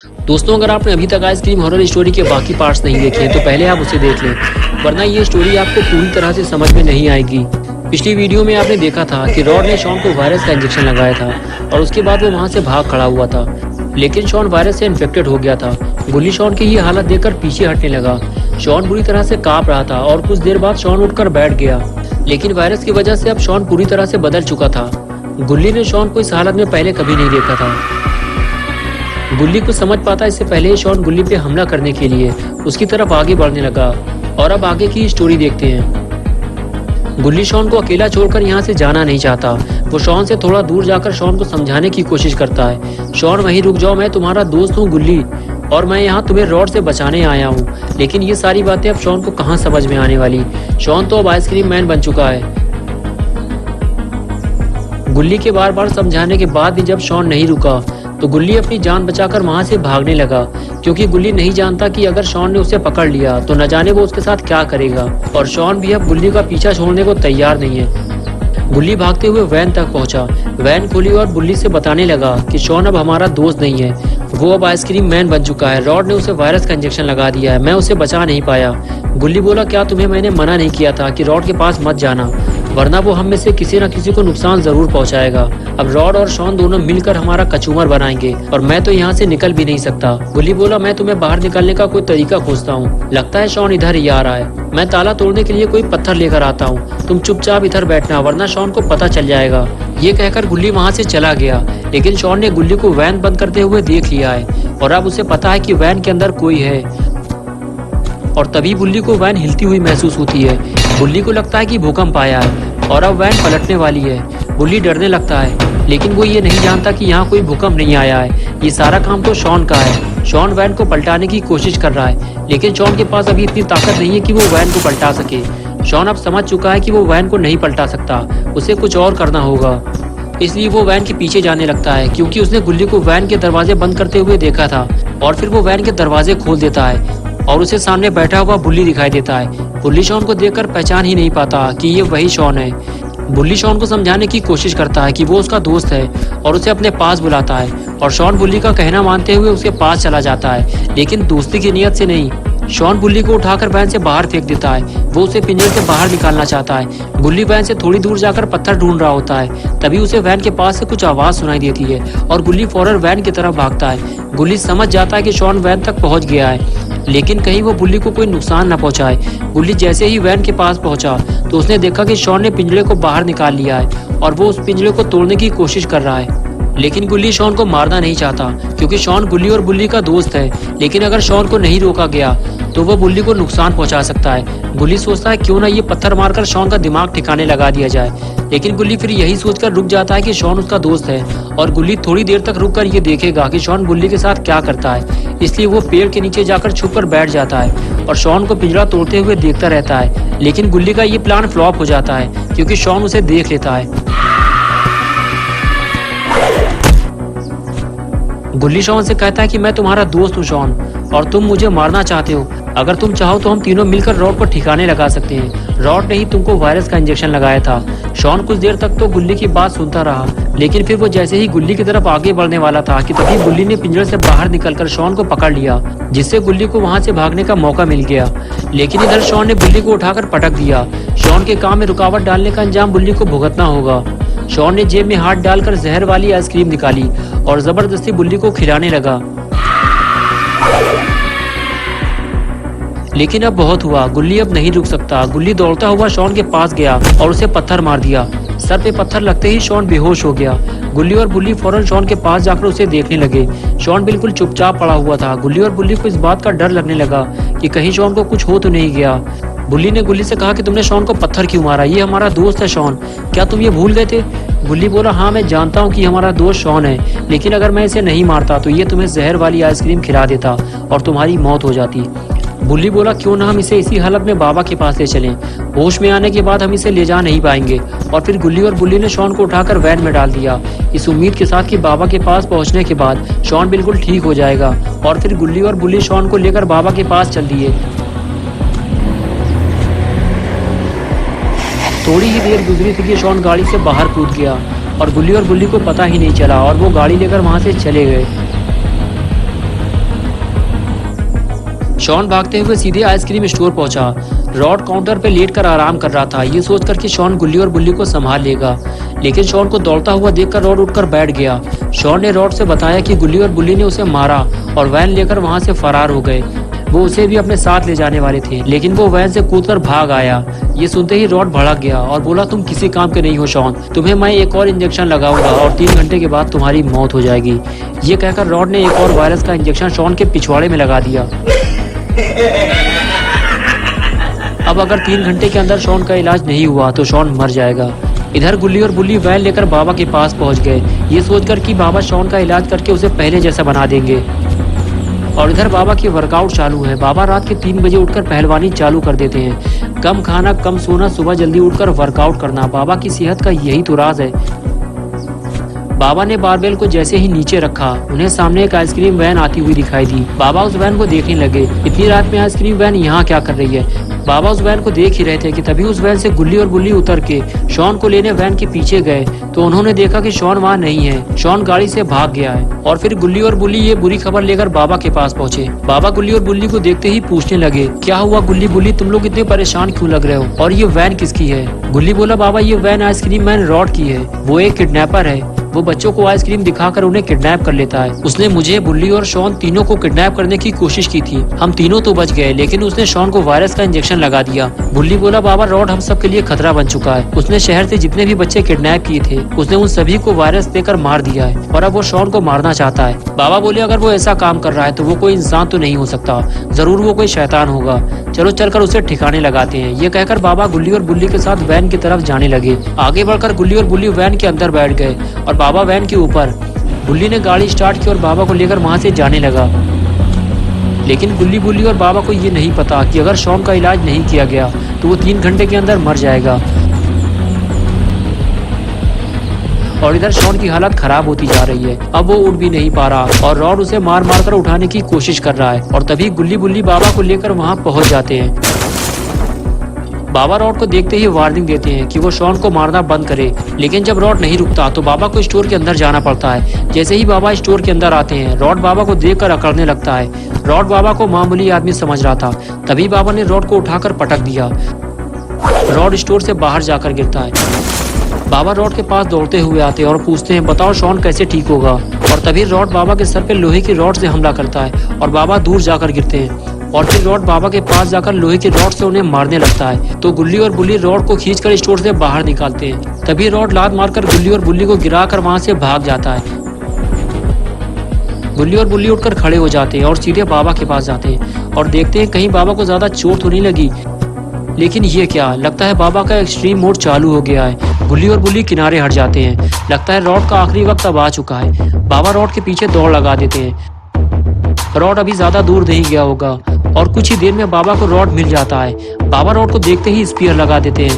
दोस्तों, अगर आपने अभी तक आइसक्रीम हॉरर स्टोरी के बाकी पार्ट्स नहीं देखे हैं तो पहले आप उसे देख लें, वरना ये स्टोरी आपको पूरी तरह से समझ में नहीं आएगी। पिछली वीडियो में आपने देखा था कि रॉड ने शॉन को वायरस का इंजेक्शन लगाया था और उसके बाद वो वहाँ से भाग खड़ा हुआ था, लेकिन शॉन वायरस से इन्फेक्टेड हो गया था। गुल्ली शॉन की ये हालत देखकर पीछे हटने लगा। शॉन बुरी तरह से कांप रहा था और कुछ देर बाद शॉन उठकर बैठ गया, लेकिन वायरस की वजह से अब शॉन पूरी तरह से बदल चुका था। गुल्ली ने शॉन को इस हालत में पहले कभी नहीं देखा था। गुल्ली कुछ समझ पाता इससे पहले ही शॉन गुल्ली पे हमला करने के लिए उसकी तरफ आगे बढ़ने लगा। और अब आगे की स्टोरी देखते हैं। गुल्ली शॉन को अकेला छोड़कर यहाँ से जाना नहीं चाहता। वो शॉन से थोड़ा दूर जाकर शॉन को समझाने की कोशिश करता है। शॉन, वहीं रुक जाओ, मैं तुम्हारा दोस्त हूँ गुल्ली, और मैं यहाँ तुम्हें रॉड से बचाने आया हूँ। लेकिन ये सारी बातें अब शॉन को कहाँ समझ में आने वाली। शॉन तो अब आइसक्रीम मैन बन चुका है। गुल्ली के बार बार समझाने के बाद भी जब शॉन नहीं रुका तो गुल्ली अपनी जान बचाकर वहां से भागने लगा, क्योंकि गुल्ली नहीं जानता कि अगर शॉन ने उसे पकड़ लिया तो न जाने वो उसके साथ क्या करेगा। और शॉन भी अब गुल्ली का पीछा छोड़ने को तैयार नहीं है। गुल्ली भागते हुए वैन तक पहुंचा। वैन खोली और गुल्ली से बताने लगा कि शॉन अब हमारा दोस्त नहीं है, वो अब आइसक्रीम मैन बन चुका है। रॉड ने उसे वायरस का इंजेक्शन लगा दिया है, मैं उसे बचा नहीं पाया। गुल्ली बोला, क्या तुम्हें मैंने मना नहीं किया था कि रॉड के पास मत जाना, वरना वो हम में से किसी न किसी को नुकसान जरूर पहुंचाएगा। अब रॉड और शॉन दोनों मिलकर हमारा कचूमर बनाएंगे और मैं तो यहाँ से निकल भी नहीं सकता। गुल्ली बोला, मैं तुम्हें बाहर निकलने का कोई तरीका खोजता हूँ, लगता है शॉन इधर ही आ रहा है। मैं ताला तोड़ने के लिए कोई पत्थर लेकर आता हूँ, तुम चुपचाप इधर बैठना, वरना शॉन को पता चल जाएगा। ये कहकर गुल्ली वहाँ से चला गया, लेकिन शॉन ने गुल्ली को वैन बंद करते हुए देख लिया है और अब उसे पता है कि वैन के अंदर कोई है। और तभी गुल्ली को वैन हिलती हुई महसूस होती है। गुल्ली को लगता है कि भूकंप आया है और अब वैन पलटने वाली है। गुल्ली डरने लगता है, लेकिन वो ये नहीं जानता कि यहाँ कोई भूकंप नहीं आया है, ये सारा काम तो शॉन का है। शॉन वैन को पलटाने की कोशिश कर रहा है, लेकिन शॉन के पास अभी इतनी ताकत नहीं है कि वो वैन को पलटा सके। शॉन अब समझ चुका है कि वो वैन को नहीं पलटा सकता, उसे कुछ और करना होगा। इसलिए वो वैन के पीछे जाने लगता है, क्योंकि उसने गुल्ली को वैन के दरवाजे बंद करते हुए देखा था। और फिर वो वैन के दरवाजे खोल देता है और उसे सामने बैठा हुआ बुल्ली दिखाई देता है। बुल्ली शॉन को देखकर पहचान ही नहीं पाता कि ये वही शॉन है। बुल्ली शॉन को समझाने की कोशिश करता है कि वो उसका दोस्त है और उसे अपने पास बुलाता है, और शॉन बुल्ली का कहना मानते हुए उसके पास चला जाता है, लेकिन दोस्ती की नीयत से नहीं। शॉन बुल्ली को उठाकर वैन से बाहर फेंक देता है, वो उसे पिंजरे से बाहर निकालना चाहता है। बुल्ली वैन से थोड़ी दूर जाकर पत्थर ढूंढ रहा होता है, तभी उसे वैन के पास से कुछ आवाज सुनाई देती है और गुल्ली फौरन वैन की तरफ भागता है। गुल्ली समझ जाता है कि शॉन वैन तक पहुंच गया है, लेकिन कहीं वो बुल्ली को कोई नुकसान न पहुंचाए। गुल्ली जैसे ही वैन के पास पहुंचा तो उसने देखा कि शॉन ने पिंजरे को बाहर निकाल लिया है और वो उस पिंजरे को तोड़ने की कोशिश कर रहा है। लेकिन गुल्ली शॉन को मारना नहीं चाहता, क्योंकि शॉन गुल्ली और बुल्ली का दोस्त है। लेकिन अगर शॉन को नहीं रोका गया तो वह बुल्ली को नुकसान पहुंचा सकता है। गुल्ली सोचता है क्यों ना ये पत्थर मारकर शॉन का दिमाग ठिकाने लगा दिया जाए, लेकिन गुल्ली फिर यही सोचकर रुक जाता है कि शॉन उसका दोस्त है और गुल्ली थोड़ी देर तक रुककर ये देखेगा कि शॉन बुल्ली के साथ क्या करता है। इसलिए वो पेड़ के नीचे जाकर छुपकर बैठ जाता है और शॉन को पिंजरा तोड़ते हुए देखता रहता है। लेकिन गुल्ली का ये प्लान फ्लॉप हो जाता है, क्योंकि शॉन उसे देख लेता है। गुल्ली शॉन से कहता है कि मैं तुम्हारा दोस्त हूँ शॉन, और तुम मुझे मारना चाहते हो। अगर तुम चाहो तो हम तीनों मिलकर रॉड को ठिकाने लगा सकते हैं। रॉड ने ही तुमको वायरस का इंजेक्शन लगाया था। शॉन कुछ देर तक तो गुल्ली की बात सुनता रहा, लेकिन फिर वो जैसे ही गुल्ली की तरफ आगे बढ़ने वाला था कि तभी गुल्ली ने पिंजरे से बाहर निकलकर शॉन को पकड़ लिया, जिससे गुल्ली को वहां से भागने का मौका मिल गया। लेकिन इधर शॉन ने गुल्ली को उठाकर पटक दिया। शॉन के काम में रुकावट डालने का अंजाम बुल्ली को भुगतना होगा। शॉन ने जेब में हाथ डालकर जहर वाली आइसक्रीम निकाली और जबरदस्ती बुल्ली को खिलाने लगा। लेकिन अब बहुत हुआ, गुल्ली अब नहीं रुक सकता। गुल्ली दौड़ता हुआ शॉन के पास गया और उसे पत्थर मार दिया। सर पे पत्थर लगते ही शॉन बेहोश हो गया। गुल्ली और बुल्ली फौरन शॉन के पास जाकर उसे देखने लगे। शॉन बिल्कुल चुपचाप पड़ा हुआ था। गुल्ली और बुल्ली को इस बात का डर लगने लगा कि कहीं शॉन को कुछ हो तो नहीं गया। बुल्ली ने गुल्ली से कहा कि तुमने शॉन को पत्थर क्यों मारा, ये हमारा दोस्त है शॉन, क्या तुम ये भूल गए थे? गुल्ली बोला, हाँ मैं जानता हूँ कि हमारा दोस्त शॉन है, लेकिन अगर मैं इसे नहीं मारता तो ये तुम्हें जहर वाली आइसक्रीम खिला देता और तुम्हारी मौत हो जाती। बुल्ली बोला, क्यों ना हम इसे इसी हालत में बाबा के पास ले चलें, होश में आने के बाद हम इसे ले जा नहीं पाएंगे। और फिर गुल्ली और बुल्ली ने शॉन को उठाकर वैन में डाल दिया, इस उम्मीद के साथ कि बाबा के पास पहुंचने के बाद शॉन बिल्कुल ठीक हो जाएगा। और फिर गुल्ली और बुल्ली शॉन को लेकर बाबा के पास चल दिए। थोड़ी ही देर गुजरी थी कि शॉन गाड़ी से बाहर कूद गया और गुल्ली और बुल्ली को पता ही नहीं चला और वो गाड़ी लेकर वहां से चले गए। शॉन भागते हुए सीधे आइसक्रीम स्टोर पहुंचा। रॉड काउंटर पे लेट कर आराम कर रहा था, ये सोचकर कि शॉन गुल्ली और बुल्ली को संभाल लेगा। लेकिन शॉन को दौड़ता हुआ देखकर रॉड उठकर बैठ गया। शॉन ने रॉड से बताया कि गुल्ली और बुल्ली ने उसे मारा और वैन लेकर वहां से फरार हो गए। वो उसे भी अपने साथ ले जाने वाले थे, लेकिन वो वैन से कूदकर भाग आया। ये सुनते ही रॉड भड़क गया और बोला, तुम किसी काम के नहीं हो शॉन, तुम्हें मैं एक और इंजेक्शन लगाऊंगा और 3 घंटे के बाद तुम्हारी मौत हो जाएगी। ये कहकर रॉड ने एक और वायरस का इंजेक्शन शॉन के पिछवाड़े में लगा दिया। अब अगर 3 घंटे के अंदर शॉन का इलाज नहीं हुआ तो शॉन मर जाएगा। इधर गुल्ली और बुल्ली वैन लेकर बाबा के पास पहुंच गए, ये सोचकर कि बाबा शॉन का इलाज करके उसे पहले जैसा बना देंगे। और इधर बाबा की वर्कआउट चालू है। बाबा रात के 3 बजे उठकर पहलवानी चालू कर देते हैं। कम खाना, कम सोना, सुबह जल्दी उठकर वर्कआउट करना, बाबा की सेहत का यही तो राज है। बाबा ने बारबेल को जैसे ही नीचे रखा, उन्हें सामने एक आइसक्रीम वैन आती हुई दिखाई दी। बाबा उस वैन को देखने लगे। इतनी रात में आइसक्रीम वैन यहाँ क्या कर रही है? बाबा उस वैन को देख ही रहे थे कि तभी उस वैन से गुल्ली और बुल्ली उतर के शॉन को लेने वैन के पीछे गए तो उन्होंने देखा कि शॉन वहाँ नहीं है। शॉन गाड़ी से भाग गया है। और फिर गुल्ली और बुल्ली ये बुरी खबर लेकर बाबा के पास पहुँचे। बाबा गुल्ली और बुल्ली को देखते ही पूछने लगे, क्या हुआ गुल्ली बुल्ली, तुम लोग इतने परेशान क्यों लग रहे हो? और ये वैन किसकी है? गुल्ली बोला, बाबा ये वैन आइसक्रीम मैन रॉड की है। वो एक किडनैपर है। वो बच्चों को आइसक्रीम दिखाकर उन्हें किडनैप कर लेता है। उसने मुझे, बुल्ली और शॉन तीनों को किडनैप करने की कोशिश की थी। हम तीनों तो बच गए, लेकिन उसने शॉन को वायरस का इंजेक्शन लगा दिया। बुल्ली बोला, बाबा रॉड हम सब के लिए खतरा बन चुका है। उसने शहर से जितने भी बच्चे किडनैप किए थे, उसने उन सभी को वायरस देकर मार दिया है और अब वो शॉन को मारना चाहता है। बाबा बोले, अगर वो ऐसा काम कर रहा है तो वो कोई इंसान तो नहीं हो सकता, जरूर वो कोई शैतान होगा। चलो चलकर उसे ठिकाने लगाते हैं। ये कहकर बाबा गुल्ली और बुल्ली के साथ वैन की तरफ जाने लगे। आगे बढ़कर गुल्ली और बुल्ली वैन के अंदर बैठ गए और बाबा वैन के ऊपर। बुल्ली ने गाड़ी स्टार्ट की और बाबा को लेकर वहां से जाने लगा। लेकिन गुल्ली बुल्ली और बाबा को ये नहीं पता कि अगर शॉन का इलाज नहीं किया गया तो वो 3 घंटे के अंदर मर जाएगा। और इधर शॉन की हालत खराब होती जा रही है। अब वो उठ भी नहीं पा रहा और रॉड उसे मार मार कर उठाने की कोशिश कर रहा है। और तभी गुल्ली बुल्ली बाबा को लेकर वहां पहुंच जाते हैं। बाबा रॉड को देखते ही वार्निंग देते हैं कि वो शॉन को मारना बंद करे। लेकिन जब रॉड नहीं रुकता तो बाबा को स्टोर के अंदर जाना पड़ता है। जैसे ही बाबा स्टोर के अंदर आते हैं, रॉड बाबा को देखकर अकड़ने लगता है। रॉड बाबा को मामूली आदमी समझ रहा था, तभी बाबा ने रॉड को उठाकर पटक दिया। रॉड स्टोर से बाहर जाकर गिरता है। बाबा रॉड के पास दौड़ते हुए आते हैं और पूछते हैं, बताओ शॉन कैसे ठीक होगा? और तभी रॉड बाबा के सर पे लोहे की रॉड से हमला करता है और बाबा दूर जाकर गिरते हैं। और फिर रॉड बाबा के पास जाकर लोहे की रॉड से उन्हें मारने लगता है। तो गुल्ली और बुल्ली रॉड को खींचकर स्टोर से बाहर निकालते हैं। तभी रॉड लात मारकर गुल्ली और बुल्ली को गिराकर वहां से भाग जाता है। गुल्ली और बुल्ली उठकर खड़े हो जाते हैं और सीधे बाबा के पास जाते हैं और देखते हैं कहीं बाबा को ज्यादा चोट तो नहीं लगी। लेकिन ये क्या, लगता है बाबा का एक्सट्रीम मोड चालू हो गया है। गुल्ली और बुल्ली किनारे हट जाते हैं। लगता है रॉड का आखिरी वक्त अब आ चुका है। बाबा रॉड के पीछे दौड़ लगा देते हैं। रॉड अभी ज्यादा दूर नहीं गया होगा और कुछ ही देर में बाबा को रॉड मिल जाता है। बाबा रॉड को देखते ही स्पीयर लगा देते हैं।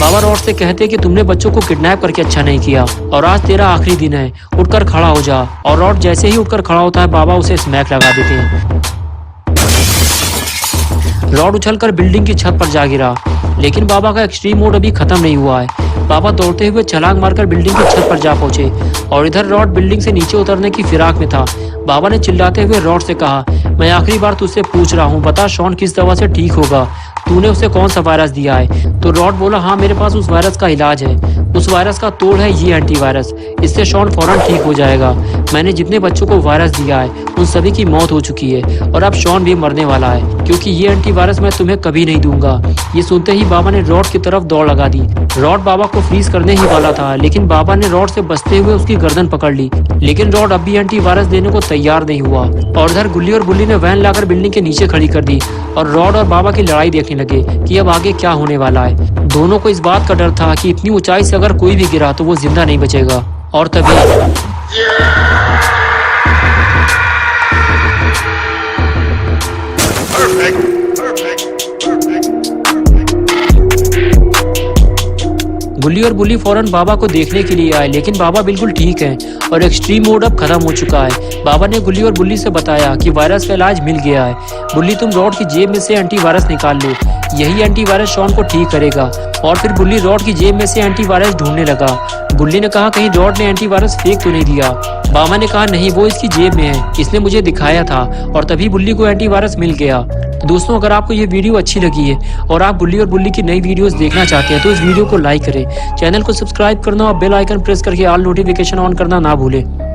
बाबा रॉड से कहते हैं कि तुमने बच्चों को किडनैप करके अच्छा नहीं किया और आज तेरा आखिरी दिन है, उठकर खड़ा हो जा। और रॉड जैसे ही उठकर खड़ा होता है, बाबा उसे स्मैक लगा देते हैं। रॉड उछलकर बिल्डिंग की छत पर जा गिरा। लेकिन बाबा का एक्सट्रीम मोड अभी खत्म नहीं हुआ है। बाबा दौड़ते हुए छलांग मारकर बिल्डिंग की छत पर जा पहुंचे और इधर रॉड बिल्डिंग से नीचे उतरने की फिराक में था। बाबा ने चिल्लाते हुए रॉड से कहा, मैं आखिरी बार तुझसे पूछ रहा हूँ, बता शॉन किस दवा से ठीक होगा? तूने उसे कौन सा वायरस दिया है? तो रॉड बोला, हाँ मेरे पास उस वायरस का इलाज है। उस वायरस का तोड़ है ये एंटीवायरस। इससे शॉन फौरन ठीक हो जाएगा। मैंने जितने बच्चों को वायरस दिया है उन सभी की मौत हो चुकी है और अब शॉन भी मरने वाला है, क्योंकि ये एंटीवायरस मैं तुम्हें कभी नहीं दूंगा। ये सुनते ही बाबा ने रॉड की तरफ दौड़ लगा दी। रॉड बाबा को फ्रीज करने ही वाला था, लेकिन बाबा ने रॉड से बचते हुए उसकी गर्दन पकड़ ली। लेकिन रॉड अब भी एंटीवायरस देने को तैयार नहीं हुआ और इधर गुल्ली और बुल्ली ने वैन लाकर बिल्डिंग के नीचे खड़ी कर दी और रॉड और बाबा की लड़ाई देखने लगे कि अब आगे क्या होने वाला है। दोनों को इस बात का डर था कि इतनी ऊंचाई से अगर कोई भी गिरा तो वो जिंदा नहीं बचेगा। और तभी गुल्ली और बुल्ली फौरन बाबा को देखने के लिए आए, लेकिन बाबा बिल्कुल ठीक हैं और एक्सट्रीम मोड अब खत्म हो चुका है। बाबा ने गुल्ली और बुल्ली से बताया कि वायरस का इलाज मिल गया है। बुल्ली, तुम रॉड की जेब में से एंटीवायरस निकाल लो, यही एंटीवायरस शॉन को ठीक करेगा। और फिर बुल्ली रॉड की जेब में से एंटीवायरस ढूंढने लगा। गुल्ली ने कहा, कहीं रॉड ने एंटीवायरस फेंक तो नहीं दिया। बाबा ने कहा, नहीं, वो इसकी जेब में है, इसने मुझे दिखाया था। और तभी बुल्ली को एंटीवायरस मिल गया। तो दोस्तों, अगर आपको ये वीडियो अच्छी लगी है और आप गुल्ली और बुल्ली की नई वीडियोस देखना चाहते हैं तो इस वीडियो को लाइक करें, चैनल को सब्सक्राइब करना और बेल आइकन प्रेस करके ऑल नोटिफिकेशन ऑन करना ना भूलें।